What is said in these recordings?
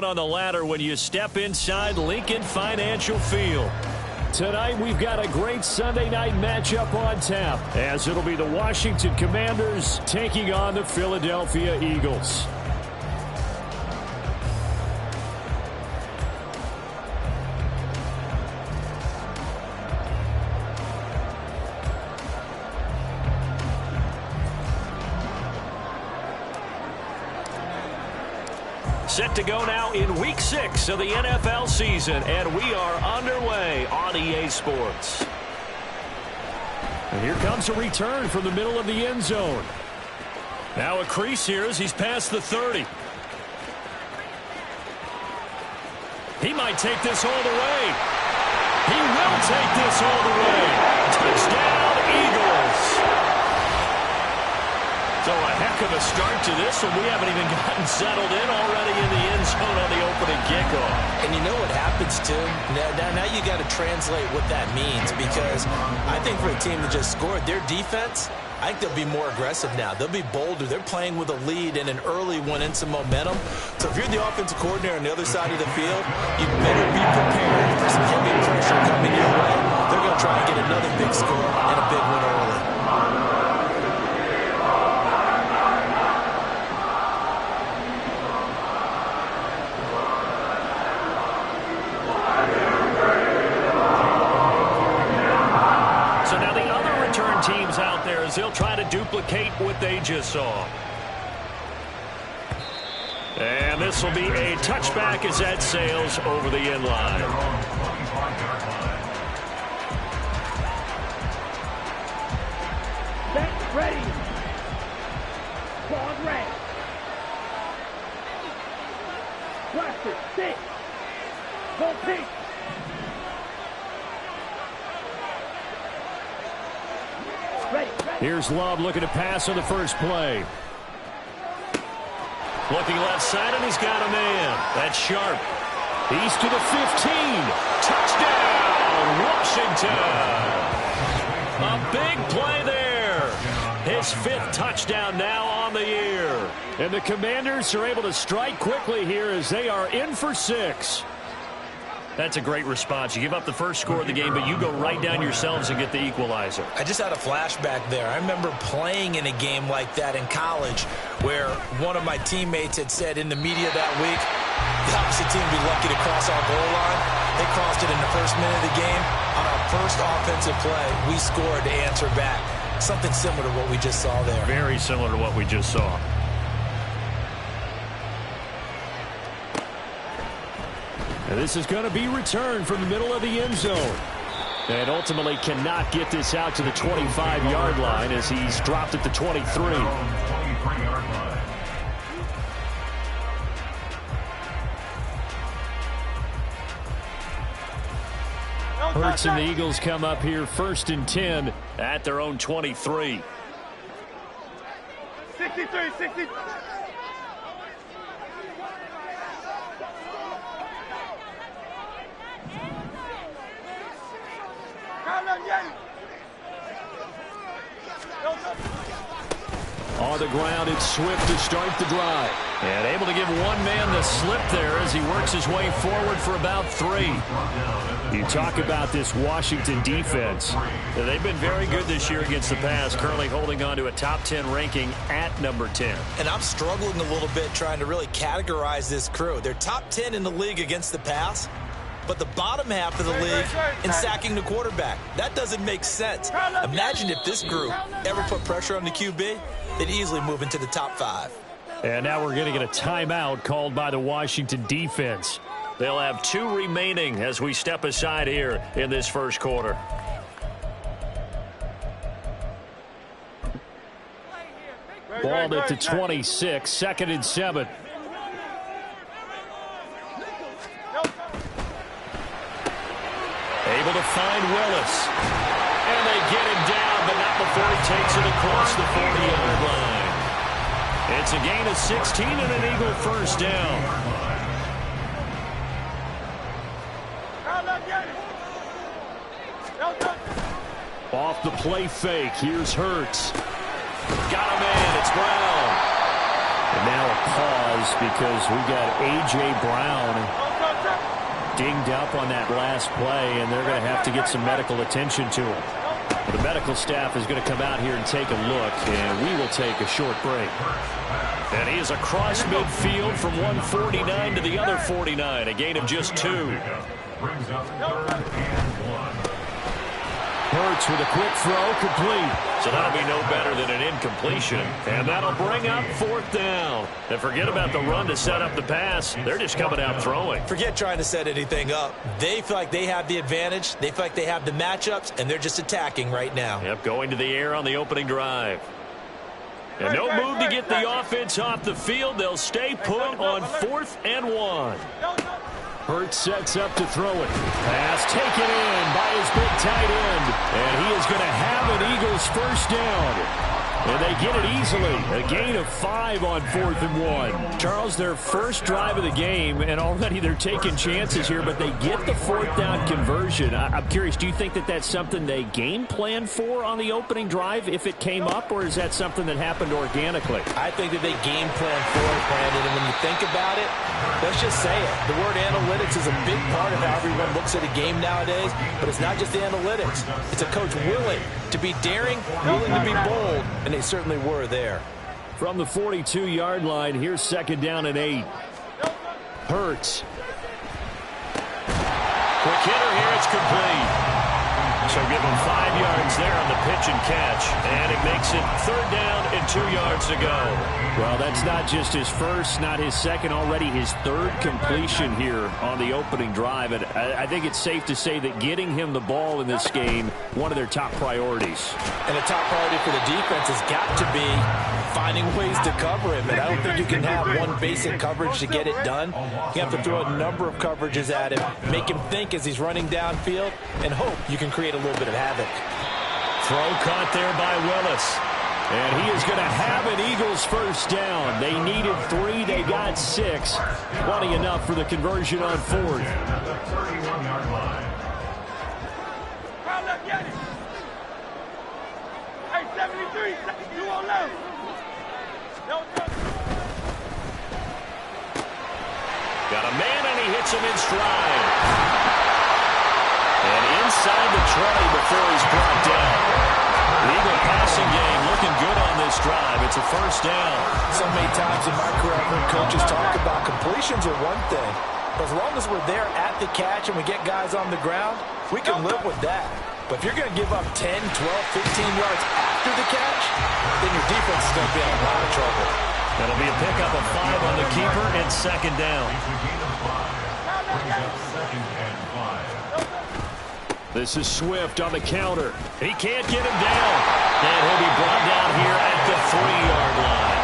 On the ladder when you step inside Lincoln Financial Field. Tonight we've got a great Sunday night matchup on tap, as it'll be the Washington Commanders taking on the Philadelphia Eagles. Set to go now in Week 6 of the NFL season, and we are underway on EA Sports. And here comes a return from the middle of the end zone. Now a crease here as he's past the 30. He might take this all the way. He will take this all the way. Touchdown, Eagles. So a heck of a start to this one. We haven't even gotten settled in already in the end zone on the opening kickoff. And you know what happens, too? Now you got to translate what that means, because I think for a team that just scored, their defense, I think they'll be more aggressive now. They'll be bolder. They're playing with a lead and an early one and some momentum. So if you're the offensive coordinator on the other side of the field, you better be prepared for some heavy pressure coming your way. They're going to try and get another big score and a big one early. Teams out there as they'll try to duplicate what they just saw. And this will be a touchback as that sails over the end line. Set, ready. Squad red. Blaster, stick. Go pink. Here's Love looking to pass on the first play. Looking left side, and he's got a man. That's Sharp. He's to the 15. Touchdown, Washington. A big play there. His 5th touchdown now on the year. And the Commanders are able to strike quickly here as they are in for 6. That's a great response. You give up the first score of the game, but you go right down yourselves and get the equalizer. I just had a flashback there. I remember playing in a game like that in college where one of my teammates had said in the media that week, the opposite team would be lucky to cross our goal line. They crossed it in the first minute of the game. On our first offensive play, we scored to answer back. Something similar to what we just saw there. Very similar to what we just saw. And this is going to be returned from the middle of the end zone. And ultimately cannot get this out to the 25-yard line as he's dropped at the 23. Hurts and the Eagles come up here 1st and 10 at their own 23. 63. On the ground, it's Swift to start the drive. And able to give one man the slip there as he works his way forward for about 3. You talk about this Washington defense. They've been very good this year against the pass, currently holding on to a top 10 ranking at number 10. And I'm struggling a little bit trying to really categorize this crew. They're top 10 in the league against the pass, but the bottom half of the league in sacking the quarterback. That doesn't make sense. Imagine if this group ever put pressure on the QB, they'd easily move into the top 5. And now we're going to get a timeout called by the Washington defense. They'll have 2 remaining as we step aside here in this first quarter. Ball at the 26, 2nd and 7. Able to find Willis. And they get him down, but not before he takes it across the 40-yard line. It's a gain of 16 and an Eagle first down. Off the play fake, here's Hurts. Got a man, it's Brown. And now a pause because we've got A.J. Brown dinged up on that last play, and they're going to have to get some medical attention to him. The medical staff is going to come out here and take a look, and we will take a short break. And he is across midfield from 149 to the other 49, a gain of just 2. Brings up 3rd and 1. Hurts with a quick throw, complete. So that'll be no better than an incompletion. And that'll bring up 4th down. And forget about the run to set up the pass. They're just coming out throwing. Forget trying to set anything up. They feel like they have the advantage. They feel like they have the matchups, and they're just attacking right now. Yep, going to the air on the opening drive. And no move to get the offense off the field. They'll stay put on 4th and 1. Hurts sets up to throw it. Pass taken in by his big tight end. And he is going to have an Eagles first down. And they get it easily. A gain of 5 on 4th and 1. Charles, their first drive of the game, and already they're taking chances here, but they get the 4th down conversion. I'm curious, do you think that that's something they game planned for on the opening drive if it came up, or is that something that happened organically? I think that they game planned for it, Brandon, and when you think about it, let's just say it. The word analytics is a big part of how everyone looks at a game nowadays, but it's not just the analytics. It's a coach willing to be daring, willing to be bold, and they certainly were there. From the 42-yard line, here's 2nd down and 8. Hurts. Quick hitter here, it's complete. So give him 5 yards there on the pitch and catch. And it makes it 3rd down and 2 yards to go. Well, that's not just his first, not his second, already his 3rd completion here on the opening drive. And I think it's safe to say that getting him the ball in this game, one of their top priorities. And the top priority for the defense has got to be finding ways to cover him. And I don't think you can have one basic coverage to get it done. You have to throw a number of coverages at him, make him think as he's running downfield, and hope you can create a little bit of havoc. Throw caught there by Willis. And he is going to have an Eagles first down. They needed 3. They got 6. Plenty enough for the conversion on 4th. At the 31-yard line. Hey, 73, 2 on left. Got a man, and he hits him in stride. And inside the 20 before he's brought down. The Eagle passing game looking good on this drive. It's a first down. So many times in my career, I've heard coaches talk about completions are one thing. But as long as we're there at the catch and we get guys on the ground, we can live with that. But if you're going to give up 10, 12, 15 yards after the catch, then your defense is going to be in a lot of trouble. That'll be a pickup of 5 on the keeper and 2nd down. This is Swift on the counter. He can't get him down. And he'll be brought down here at the 3-yard line.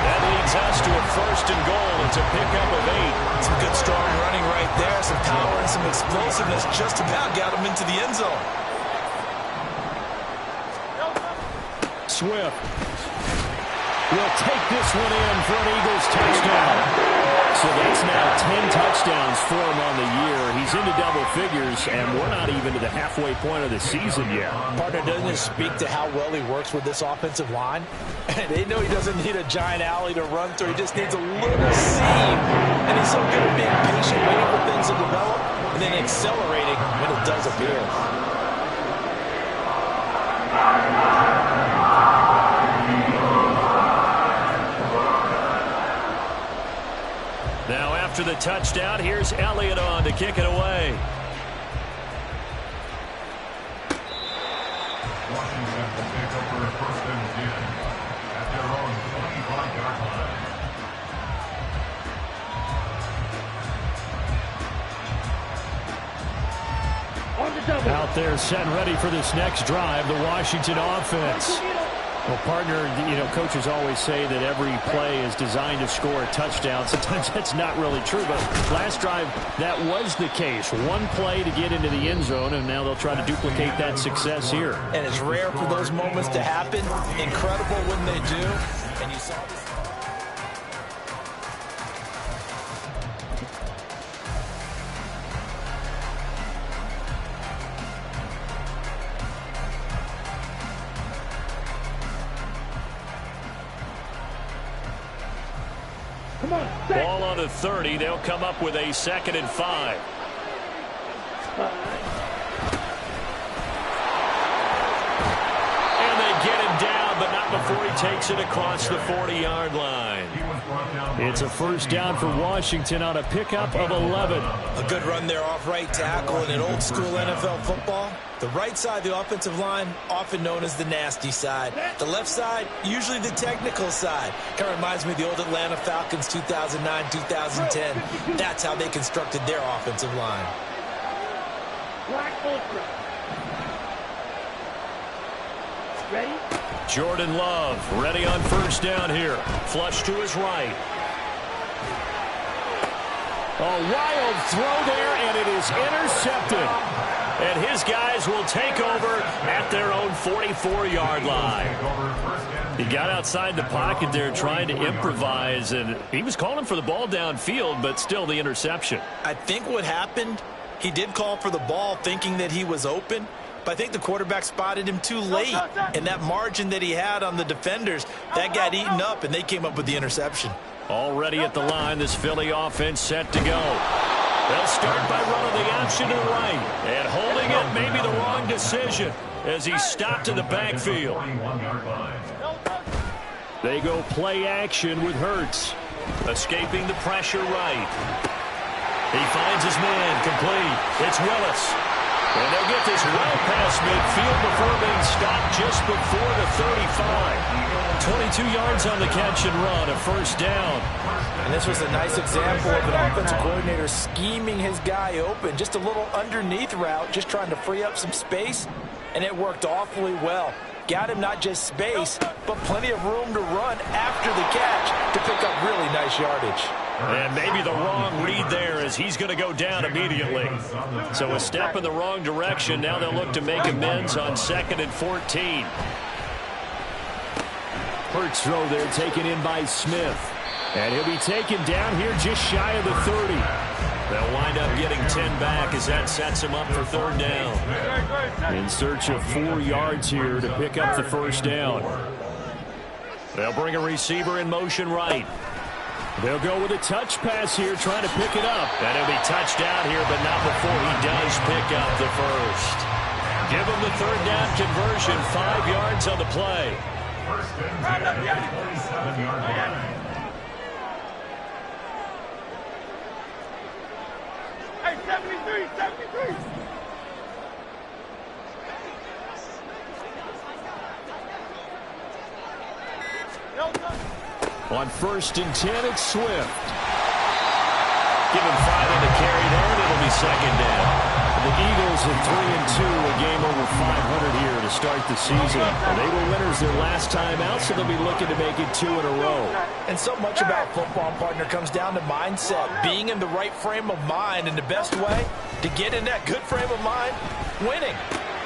That leads us to a 1st and goal. It's a pickup of 8. Some good strong running right there. Some power and some explosiveness just about got him into the end zone. Swift will take this one in for an Eagles touchdown. So that's now 10 touchdowns for him on the year. He's into double figures, and we're not even to the halfway point of the season yet. Partner, doesn't it speak to how well he works with this offensive line? They know he doesn't need a giant alley to run through. He just needs a little seam. And he's so good at being patient, waiting for things to develop, and then accelerating when it does appear. Now after the touchdown, here's Elliott on to kick it away. Washington will take over 1st and 10 at their own 25-yard line. On the double. Out there set and ready for this next drive, the Washington offense. Well, partner, you know, coaches always say that every play is designed to score a touchdown. Sometimes that's not really true, but last drive, that was the case. One play to get into the end zone, and now they'll try to duplicate that success here. And it's rare for those moments to happen. Incredible when they do. And you saw this. Ball on the 30. They'll come up with a 2nd and 5. And they get him down, but not before he takes it across the 40-yard line. It's a 1st down for Washington on a pickup of 11. A good run there off right tackle. In an old-school NFL football, the right side of the offensive line, often known as the nasty side. The left side, usually the technical side. Kind of reminds me of the old Atlanta Falcons 2009-2010. That's how they constructed their offensive line. Ready? Jordan Love ready on 1st down here. Flush to his right. A wild throw there, and it is intercepted. And his guys will take over at their own 44-yard line. He got outside the pocket there trying to improvise, and he was calling for the ball downfield, but still the interception. I think what happened, he did call for the ball thinking that he was open, but I think the quarterback spotted him too late, and that margin that he had on the defenders, that got eaten up, and they came up with the interception. Already at the line, this Philly offense set to go. They'll start by running the option to the right, and holding it may be the wrong decision as he stopped in the backfield. They go play action with Hurts. Escaping the pressure right. He finds his man complete. It's Willis. And they'll get this well past midfield before being stopped just before the 35. 22 yards on the catch and run, a 1st down. And this was a nice example of an offensive coordinator scheming his guy open. Just a little underneath route, just trying to free up some space, and it worked awfully well. Got him not just space, but plenty of room to run after the catch to pick up really nice yardage. And maybe the wrong read there as he's going to go down immediately. So a step in the wrong direction. Now they'll look to make amends on 2nd and 14. Hurts throw there taken in by Smith. And he'll be taken down here just shy of the 30. They'll wind up getting 10 back as that sets him up for 3rd down. In search of 4 yards here to pick up the 1st down. They'll bring a receiver in motion right. They'll go with a touch pass here, trying to pick it up. And he'll be touched out here, but not before he does pick up the 1st. Give him the 3rd down conversion, 5 yards on the play. Hey, 73, 73. On 1st and 10, it's Swift. Give him 5 on the carry there, and it'll be 2nd down. The Eagles at 3-2, a game over 500 here to start the season. And they were winners their last time out, so they'll be looking to make it 2 in a row. And so much about football, partner, comes down to mindset. Being in the right frame of mind, and the best way to get in that good frame of mind, winning.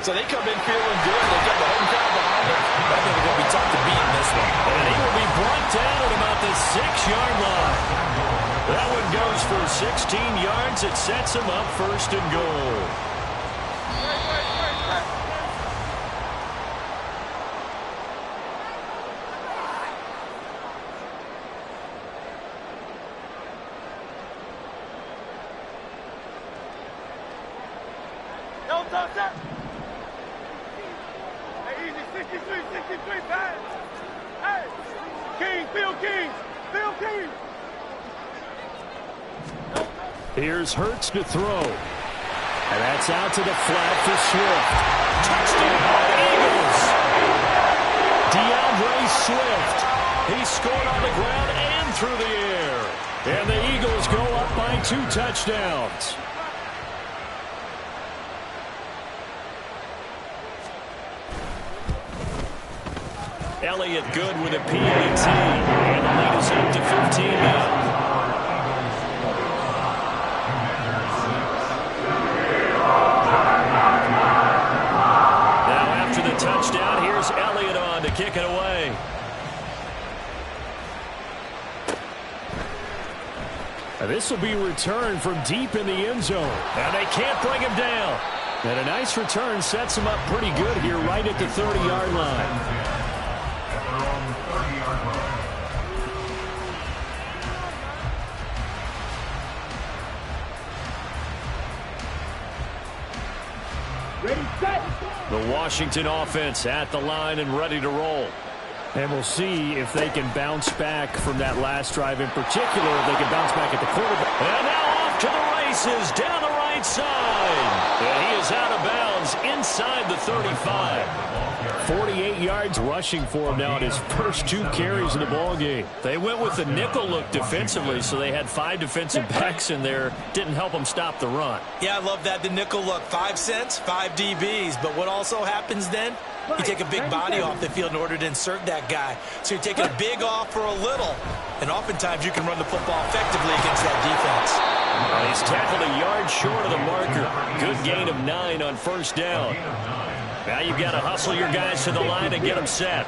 So they come in feeling good. They got the home crowd behind them. I think they're going to be tough to beat in this one. And he will be brought down at about the 6-yard line. That one goes for 16 yards. It sets him up 1st and goal. Don't touch that. Hey, easy, 63, pass. Hey, King, Phil King, Phil King. Here's Hurts to throw. And that's out to the flat for Swift. Touchdown, Eagles! DeAndre Swift. He scored on the ground and through the air. And the Eagles go up by 2 touchdowns. Elliott good with a PAT. And the lead is up to 15 now. Touchdown. Here's Elliott on to kick it away. And this will be returned from deep in the end zone. And they can't bring him down. And a nice return sets him up pretty good here right at the 30-yard line. The Washington offense at the line and ready to roll. And we'll see if they can bounce back from that last drive in particular, if they can bounce back at the quarterback. And now off to the races down the right side. And he is out of bounds inside the 35. 48 yards rushing for him now in his first 2 carries in the ballgame. They went with the nickel look defensively, so they had 5 defensive backs in there. Didn't help them stop the run. Yeah, I love that, the nickel look. 5 cents, 5 DBs. But what also happens then? You take a big body off the field in order to insert that guy. So you're taking a big off for a little. And oftentimes you can run the football effectively against that defense. He's tackled a yard short of the marker. Good gain of 9 on first down. Now you've got to hustle your guys to the line and get them set.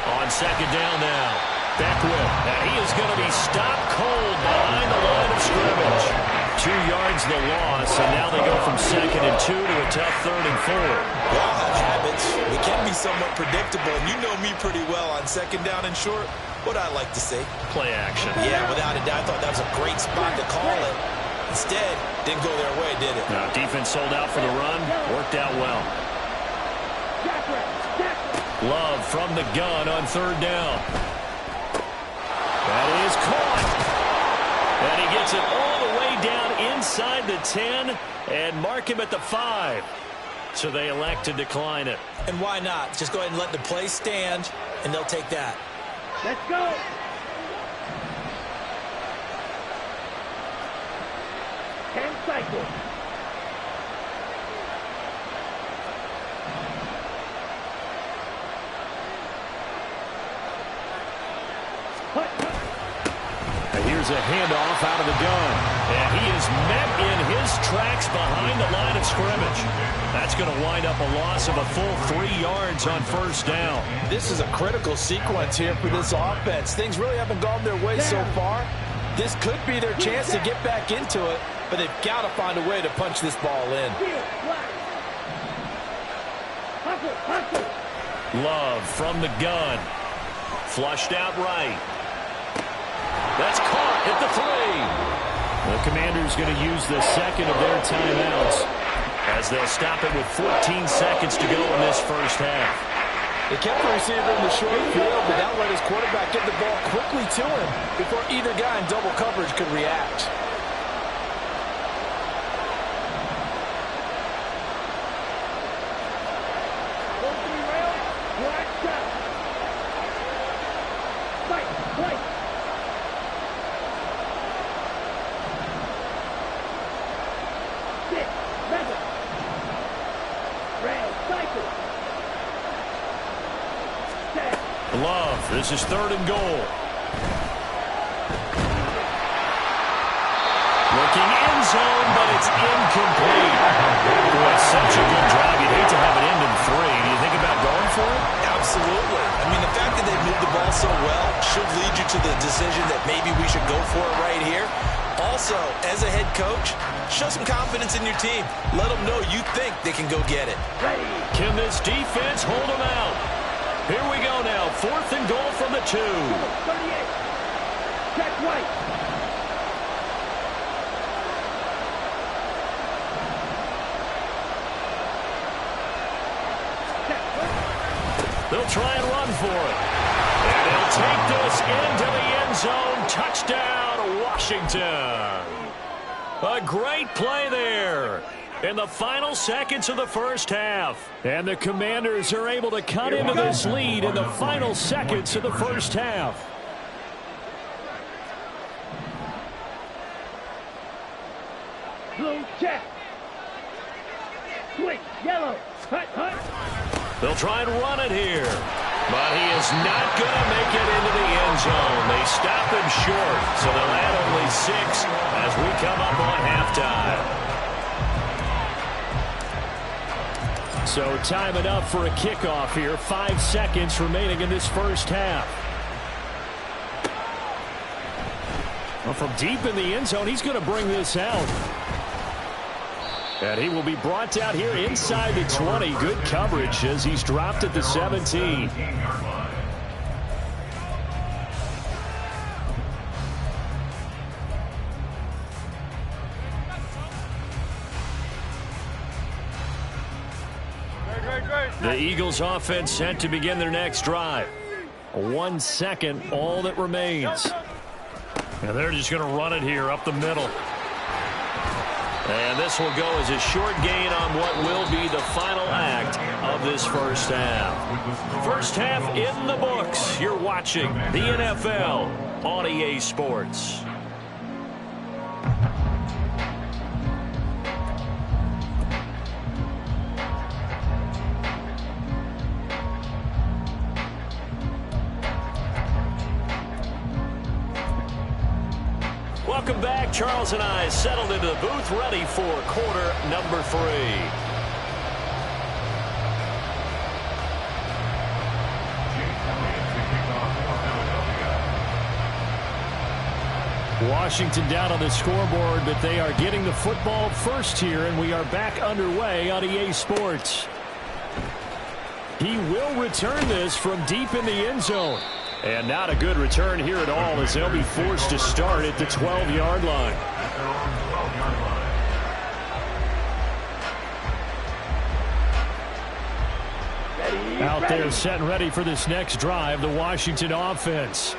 On second down now. Beckwith, and he is going to be stopped cold behind the line of scrimmage. 2 yards the loss, and now they go from 2nd and 2 to a tough 3rd and 4. We all have habits. We can be somewhat predictable, and you know me pretty well on 2nd down and short. What I like to say? Play action. Yeah, without a doubt. I thought that was a great spot to call it. Instead, didn't go their way, did it? No, defense sold out for the run. Worked out well. Love from the gun on 3rd down. That is caught. And he gets it all the way down inside the 10 and mark him at the 5. So they elect to decline it. And why not? Just go ahead and let the play stand, and they'll take that. Let's go. And cycle. Here's a handoff out of the gun. And he is met in his tracks behind the line of scrimmage. That's going to wind up a loss of a full 3 yards on first down. This is a critical sequence here for this offense. Things really haven't gone their way so far. This could be their chance to get back into it, but they've got to find a way to punch this ball in. Love from the gun. Flushed out right. That's caught at the 3. The Commanders going to use the second of their timeouts as they'll stop it with 14 seconds to go in this first half. They kept the receiver in the short field, but now let his quarterback get the ball quickly to him before either guy in double coverage could react. Love, this is 3rd and goal. Looking end zone, but it's incomplete. Boy, such a good drive. You'd hate to have it end in 3. Do you think about going for it? Absolutely. I mean, the fact that they moved the ball so well should lead you to the decision that maybe we should go for it right here. Also, as a head coach, show some confidence in your team. Let them know you think they can go get it. Can this defense hold them out? Here we go now. 4th and goal from the 2. 38. Check right. They'll try and run for it. And they'll take this into the end zone. Touchdown, Washington. A great play there in the final seconds of the first half. And the Commanders are able to cut into this lead in the final seconds of the first half. Blue check. Switch. Yellow. Hut, hut. They'll try and run it here. But he is not going to make it into the end zone. They stop him short. So they'll add only 6 as we come up on halftime. So time enough for a kickoff here. 5 seconds remaining in this first half. Well, from deep in the end zone, he's going to bring this out. And he will be brought down here inside the 20. Good coverage as he's dropped at the 17. The Eagles offense set to begin their next drive. 1 second, all that remains. And they're just going to run it here up the middle. And this will go as a short gain on what will be the final act of this first half. First half in the books. You're watching the NFL on EA Sports. Welcome back. Charles and I settled into the booth, ready for quarter number 3. Washington down on the scoreboard, but they are getting the football first here, and we are back underway on EA Sports. He will return this from deep in the end zone. And not a good return here at all, as they'll be forced to start at the 12-yard line. Out there set and ready for this next drive, the Washington offense.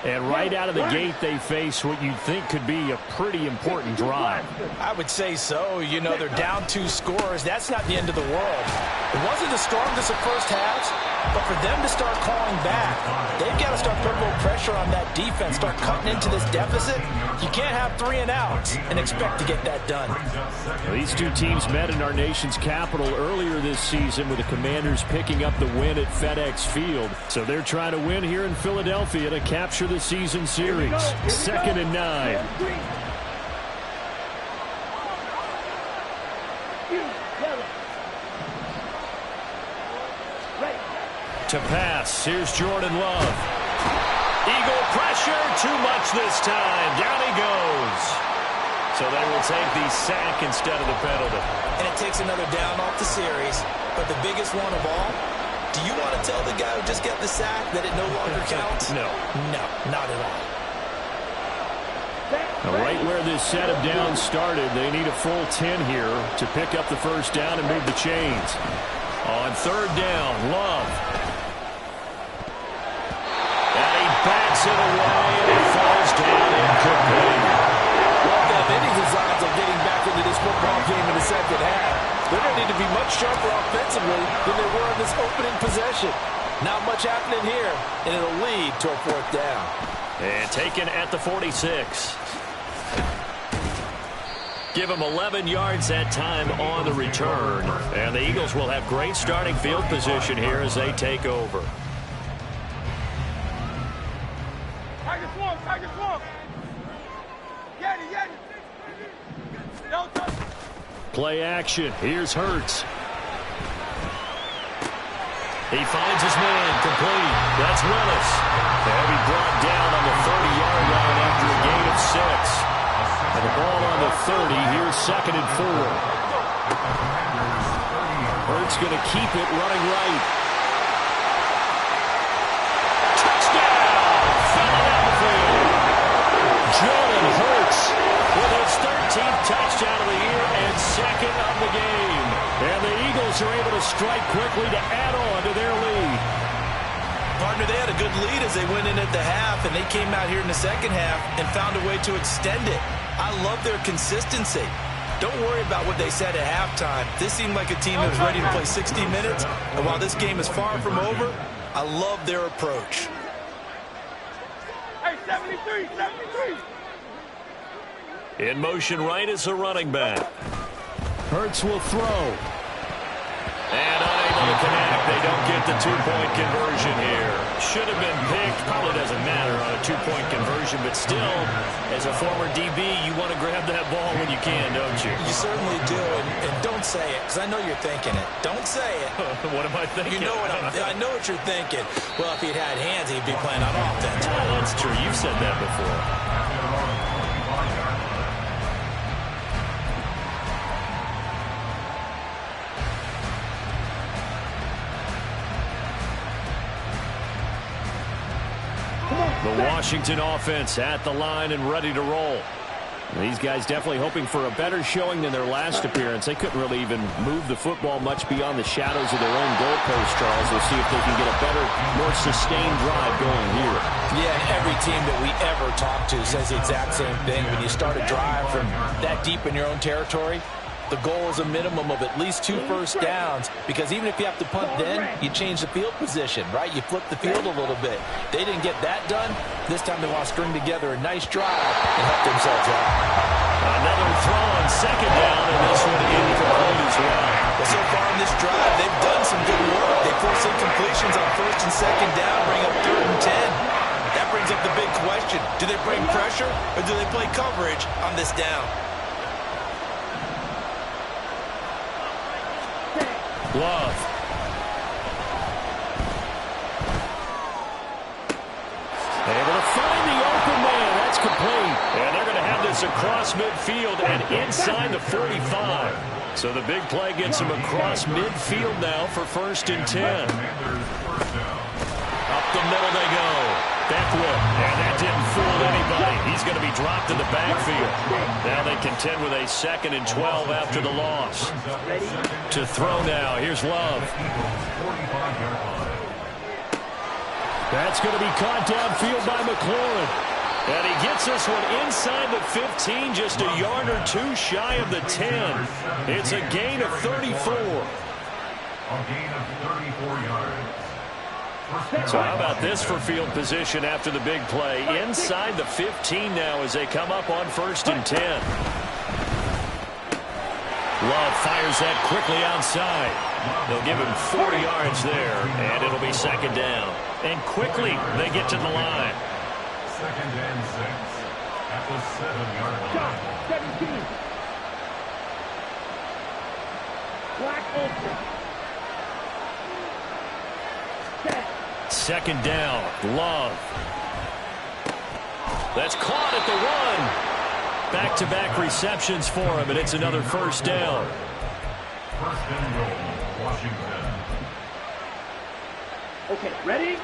And right out of the gate, they face what you'd think could be a pretty important drive. I would say so. You know, they're down 2 scores. That's not the end of the world. It wasn't the strongest of first halves, but for them to start calling back, they've got to start putting a little pressure on that defense, start cutting into this deficit. You can't have 3 and outs and expect to get that done. Well, these two teams met in our nation's capital earlier this season, with the Commanders picking up the win at FedEx Field. So they're trying to win here in Philadelphia to capture the season series. 2nd and 9. To pass, here's Jordan Love. Eagle pressure, too much this time. Down he goes. So they will take the sack instead of the penalty. And it takes another down off the series. But the biggest one of all, do you want to tell the guy who just got the sack that it no longer counts? No. No, not at all. Now, right where this set of downs started, they need a full 10 here to pick up the first down and move the chains. On 3rd down, Love. And he bats it away, and it falls down incomplete. Well, they have any designs of getting back into this football game in the second half. They're going to need to be much sharper offensively than they were in this opening possession. Not much happening here, and it'll lead to a 4th down. And taken at the 46. Give him 11 yards that time on the return. And the Eagles will have great starting field position here as they take over. Tiger swamp, Tiger swamp. Get it. Don't touch. Play action. Here's Hurts. He finds his man, complete. That's Willis. They'll be brought down on the 30-yard line after a gain of 6. And the ball on the 30. Here's 2nd and 4. Hurts going to keep it running right. Touchdown! Philadelphia! Jalen Hurts with his 13th touchdown of the year and 2nd of the game. And the Eagles are able to strike quickly to add on to their lead. Partner, they had a good lead as they went in at the half, and they came out here in the second half and found a way to extend it. I love their consistency. Don't worry about what they said at halftime. This seemed like a team that was ready to play 60 minutes, and while this game is far from over, I love their approach. Hey, 73. In motion right is a running back. Hurts will throw. And unable to connect. They don't get the 2-point conversion here. Should have been picked. Probably doesn't matter on a 2-point conversion, but still, as a former DB, you want to grab that ball when you can, don't you? You certainly do, and don't say it, because I know you're thinking it. Don't say it. What am I thinking? You know what I know what you're thinking. Well, if he'd had hands, he'd be playing on offense. Yeah, that's true. You've said that before. The Washington offense at the line and ready to roll. These guys definitely hoping for a better showing than their last appearance. They couldn't really even move the football much beyond the shadows of their own goalpost, Charles. We'll see if they can get a better, more sustained drive going here. Yeah, and every team that we ever talk to says the exact same thing. When you start a drive from that deep in your own territory, the goal is a minimum of at least 2 first downs, because even if you have to punt then, you change the field position, right? You flip the field a little bit. They didn't get that done. This time they want to string together a nice drive and help themselves out. Another throw on second down, and this one incomplete as well. Well, so far in this drive, they've done some good work. They force incompletions on first and second down, bring up 3rd and 10. That brings up the big question. Do they bring pressure, or do they play coverage on this down? Love. Able to find the open man. That's complete. And they're going to have this across midfield and inside the 45. So the big play gets them across midfield now for 1st and 10. Up the middle they go. Beckwith. And that didn't fool anybody. He's going to be dropped in the backfield. Now they contend with a 2nd and 12 after the loss. To throw now. Here's Love. That's going to be caught downfield by McLaurin. And he gets this one inside the 15, just a yard or 2 shy of the 10. It's a gain of 34. A gain of 34 yards. So how about this for field position after the big play? Inside the 15 now as they come up on 1st and 10. Love fires that quickly outside. They'll give him 40 yards there, and it'll be 2nd down. And quickly they get to the line. 2nd and 6 at the 7-yard line. 17. Black open. 2nd down. Love. That's caught at the 1. Back-to-back receptions for him, and it's another 1st down. 1st and goal, Washington. Okay, ready?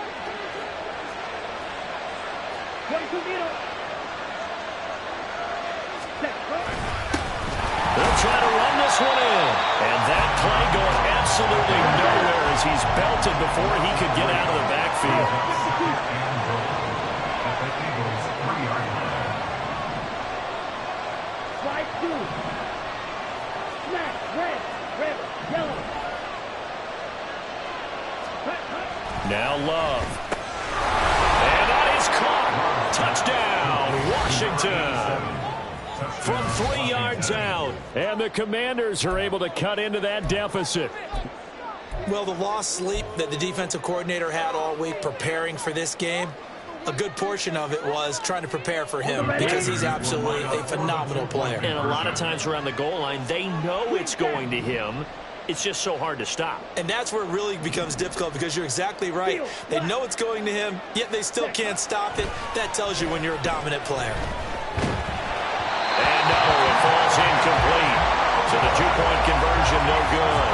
They'll try to run this one in. And that play going absolutely nowhere as he's belted before he could get out of the backfield. At the Eagles' 3-yard line. Slide 2. Smack, red, yellow. Now Love. And that is caught. Touchdown, Washington. From 3 yards out. And the Commanders are able to cut into that deficit. Well, the lost sleep that the defensive coordinator had all week preparing for this game, a good portion of it was trying to prepare for him because he's absolutely a phenomenal player. And a lot of times around the goal line, they know it's going to him. It's just so hard to stop. And that's where it really becomes difficult because you're exactly right. They know it's going to him, yet they still can't stop it. That tells you when you're a dominant player. And no, it falls incomplete. So the 2-point conversion, no good.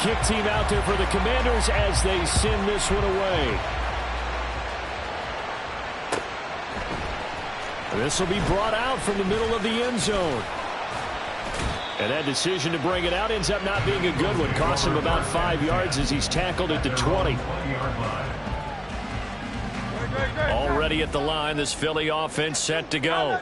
Kick team out there for the Commanders as they send this one away. This will be brought out from the middle of the end zone. And that decision to bring it out ends up not being a good one. Costs him about 5 yards as he's tackled at the 20. Already at the line, this Philly offense set to go.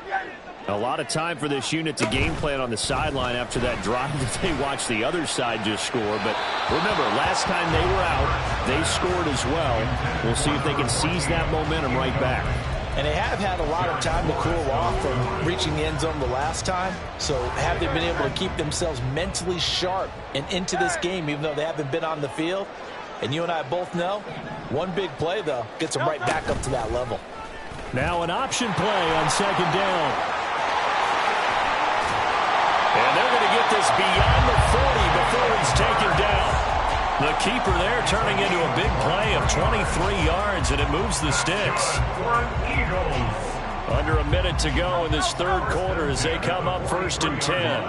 A lot of time for this unit to game plan on the sideline after that drive that they watched the other side just score. But remember, last time they were out, they scored as well. We'll see if they can seize that momentum right back. And they have had a lot of time to cool off from reaching the end zone the last time. So have they been able to keep themselves mentally sharp and into this game, even though they haven't been on the field? And you and I both know, one big play, though, gets them right back up to that level. Now an option play on 2nd down. And they're going to get this beyond the 40 before he's taken down. The keeper there turning into a big play of 23 yards, and it moves the sticks. Under a minute to go in this 3rd quarter as they come up 1st and 10.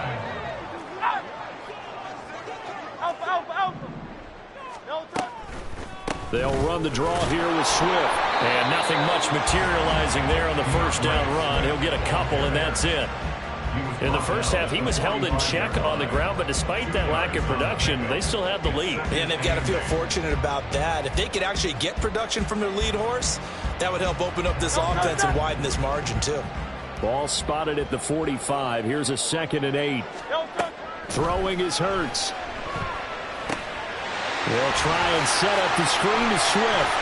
They'll run the draw here with Swift. And nothing much materializing there on the first down run. He'll get a couple, and that's it. In the first half, he was held in check on the ground, but despite that lack of production, they still have the lead. And they've got to feel fortunate about that. If they could actually get production from their lead horse, that would help open up this offense and widen this margin, too. Ball spotted at the 45. Here's a 2nd and 8. Throwing is Hurts. They'll try and set up the screen to Swift.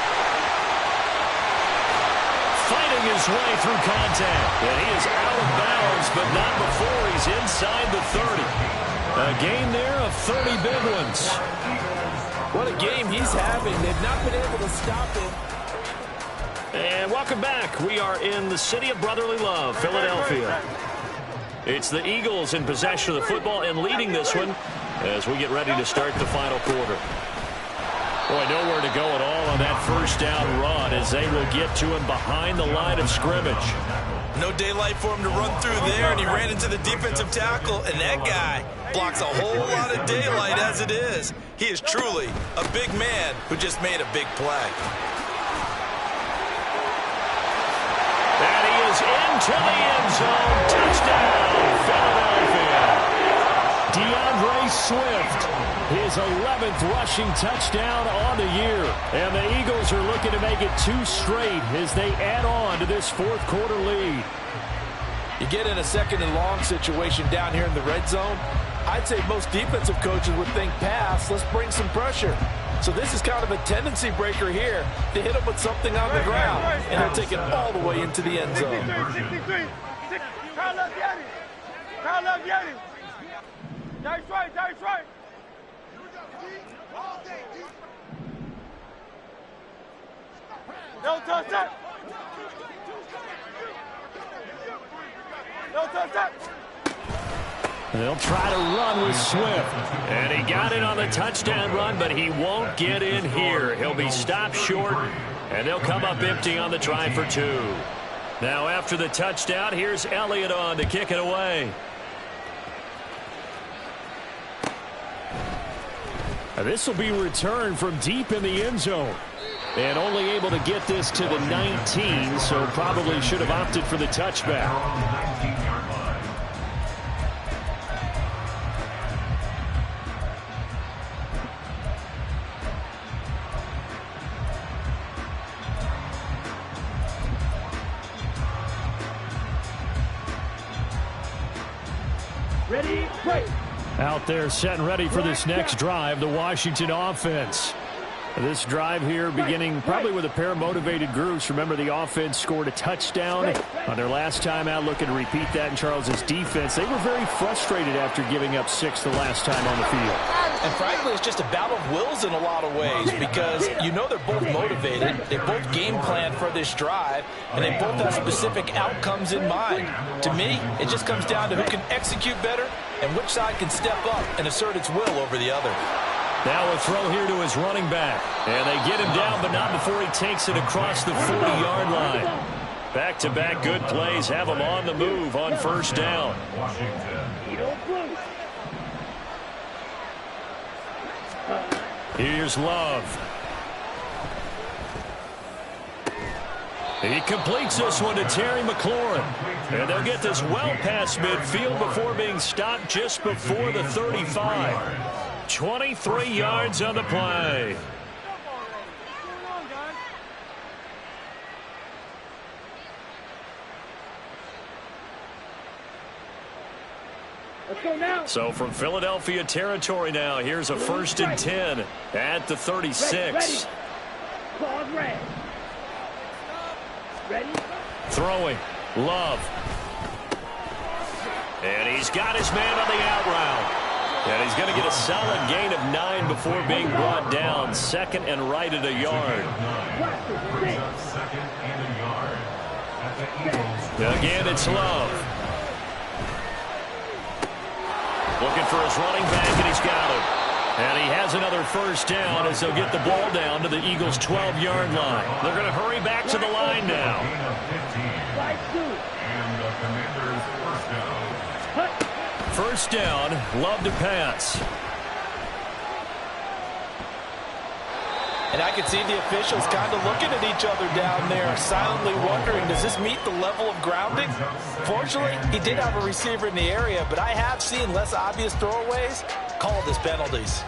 Fighting his way through contact. And he is out of bounds, but not before he's inside the 30. A gain there of 30 big ones. What a game he's having. They've not been able to stop him. And welcome back. We are in the city of brotherly love, Philadelphia. It's the Eagles in possession of the football and leading this one as we get ready to start the final quarter. Boy, nowhere to go at all on that first down run as they will get to him behind the line of scrimmage. No daylight for him to run through there, and he ran into the defensive tackle, and that guy blocks a whole lot of daylight as it is. He is truly a big man who just made a big play. And he is into the end zone. Touchdown, Philadelphia. DeAndre Swift, his 11th rushing touchdown on the year. And the Eagles are looking to make it 2 straight as they add on to this fourth quarter lead. You get in a 2nd and long situation down here in the red zone, I'd say most defensive coaches would think pass, let's bring some pressure. So this is kind of a tendency breaker here to hit them with something on the ground, and they'll take it all the way into the end zone. 63. Kyle love Yeti. Kyle love Yeti. That's right, that's right. No touch that. No touch that. They'll try to run with Swift. And he got it on the touchdown run, but he won't get in here. He'll be stopped short, and they'll come up empty on the try for 2. Now after the touchdown, here's Elliott on to kick it away. This will be returned from deep in the end zone. And only able to get this to the 19, so probably should have opted for the touchback. Ready, break. Out there set and ready for this next drive, the Washington offense. This drive here beginning probably with a pair of motivated groups. Remember, the offense scored a touchdown on their last time out, looking to repeat that in Charles's defense. They were very frustrated after giving up 6 the last time on the field. And frankly, it's just a battle of wills in a lot of ways because you know they're both motivated. They both game plan for this drive, and they both have specific outcomes in mind. To me, it just comes down to who can execute better and which side can step up and assert its will over the other. Now a throw here to his running back. And they get him down, but not before he takes it across the 40-yard line. Back-to-back good plays have him on the move on first down. Here's Love. He completes this one to Terry McLaurin. And they'll get this well past midfield before being stopped just before the 35. 23 yards on the play. Let's go now. So from Philadelphia territory now, here's a 1st and 10 at the 36. Pause red. Ready? Throwing. Love. And he's got his man on the out route. And he's going to get a solid gain of 9 before being brought down. 2nd and right at a yard. Again, it's Love. Looking for his running back, and he's got him. And he has another first down as they'll get the ball down to the Eagles' 12-yard line. They're going to hurry back to the line now. First down, Love to pass. And I could see the officials kind of looking at each other down there, silently wondering, does this meet the level of grounding? Fortunately, he did have a receiver in the area, but I have seen less obvious throwaways called as penalties.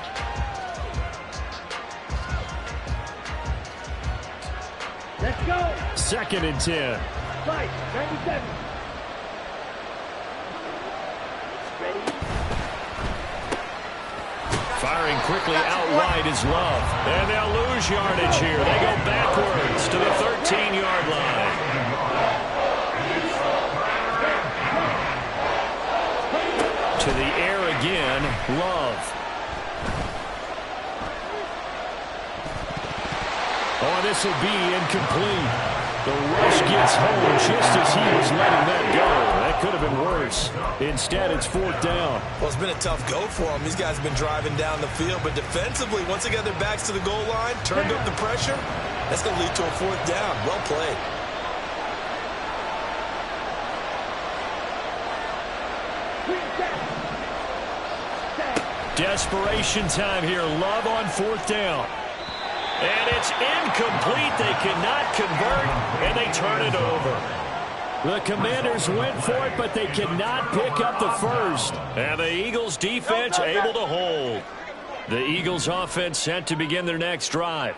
Let's go. 2nd and 10. Fight. 97. Ready? Firing quickly out wide is Love. And they'll lose yardage here. They go backwards to the 13-yard line. To the air again, Love. Oh, this will be incomplete. The rush gets home just as he was letting that go. That could have been worse. Instead, it's 4th down. Well, it's been a tough go for them. These guys have been driving down the field, but defensively, once they got their backs to the goal line, turned up the pressure, that's going to lead to a 4th down. Well played. Desperation time here. Love on 4th down. And it's incomplete. They cannot convert, and they turn it over. The Commanders went for it, but they cannot pick up the first. And the Eagles defense able to hold. The Eagles offense set to begin their next drive.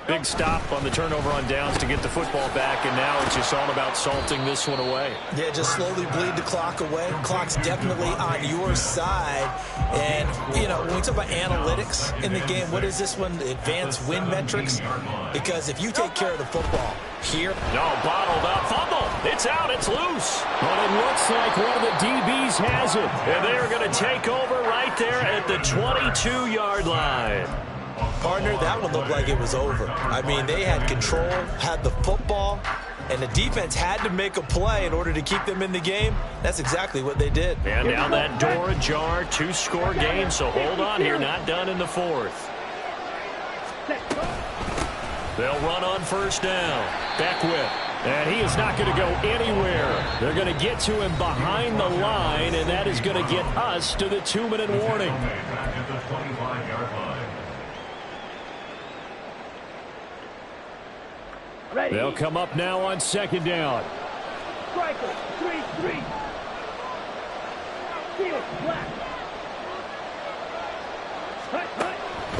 Big stop on the turnover on downs to get the football back, and now it's just all about salting this one away. Yeah, just slowly bleed the clock away. Clock's definitely on your side. And, you know, when we talk about analytics in the game, what is this one? The advanced win metrics? Because if you take care of the football here. No, bottled up. Fumble. It's out. It's loose. But it looks like one of the DBs has it. And they're going to take over right there at the 22-yard line. Partner, that one looked like it was over. I mean, they had control, had the football, and the defense had to make a play in order to keep them in the game. That's exactly what they did. And now that door ajar, 2-score game, so hold on here, not done in the 4th. They'll run on 1st down. Beckwith. And he is not going to go anywhere. They're going to get to him behind the line, and that is going to get us to the 2-minute warning. Ready. They'll come up now on 2nd down. Striker. 3-3. Field black.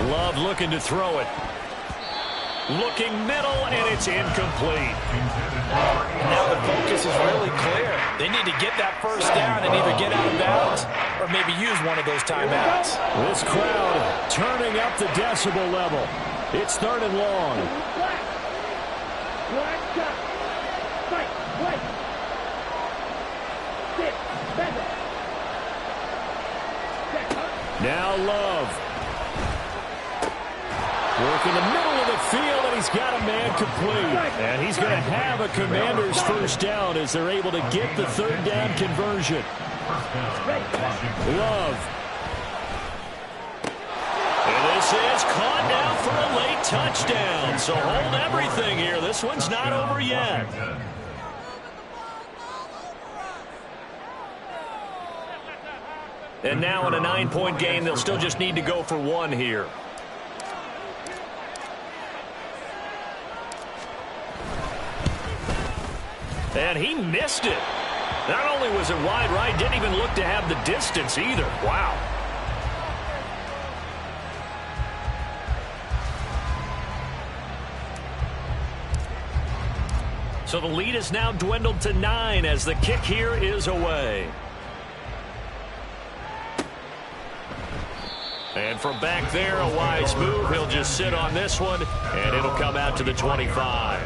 Love looking to throw it. Looking middle, and it's incomplete. Now the focus is really clear. They need to get that 1st down and either get out of bounds or maybe use one of those timeouts. This crowd turning up the decibel level. It's 3rd and long. Black shot. Fight. White. Sit. Better. Now Love. Work in the middle of the field, and he's got a man complete. And he's going to have a Commanders 1st down as they're able to get the 3rd down conversion. Love. And this is caught now for a late touchdown. So hold everything here. This one's not over yet. And now in a 9-point game, they'll still just need to go for 1 here. And he missed it. Not only was it wide right, didn't even look to have the distance either. Wow. So the lead is now dwindled to 9 as the kick here is away. And from back there, a wise move. He'll just sit on this one, and it'll come out to the 25.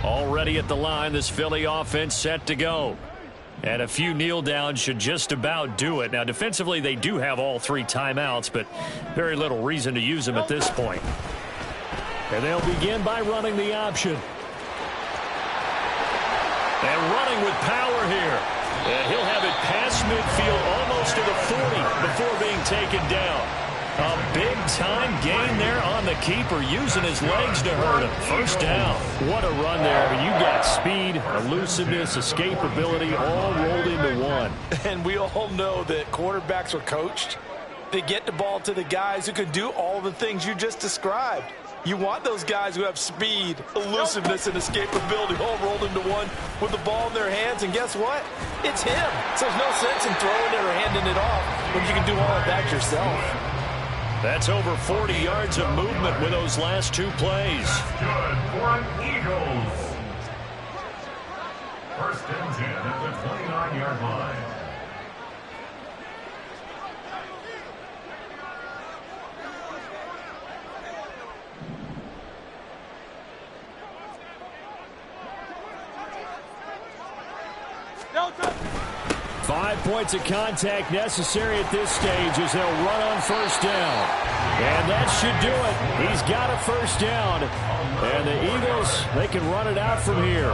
Already at the line, this Philly offense set to go. And a few kneel downs should just about do it. Now, defensively, they do have all 3 timeouts, but very little reason to use them at this point. And they'll begin by running the option. And running with power here. And he'll have it past midfield, almost to the 40 before being taken down. A big-time gain there on the keeper, using his legs to hurt him. First down. What a run there. I mean, you got speed, elusiveness, escapability, all rolled into one. And we all know that quarterbacks are coached. They get the ball to the guys who can do all the things you just described. You want those guys who have speed, elusiveness, and escapability all rolled into one with the ball in their hands. And guess what? It's him. So there's no sense in throwing it or handing it off when you can do all of that yourself. That's over 40 yards of movement with those last two plays. Good for an Eagles. First and 10 at the 29-yard line. Delta. 5 points of contact necessary at this stage as they'll run on first down. And that should do it. He's got a first down. And the Eagles, they can run it out from here.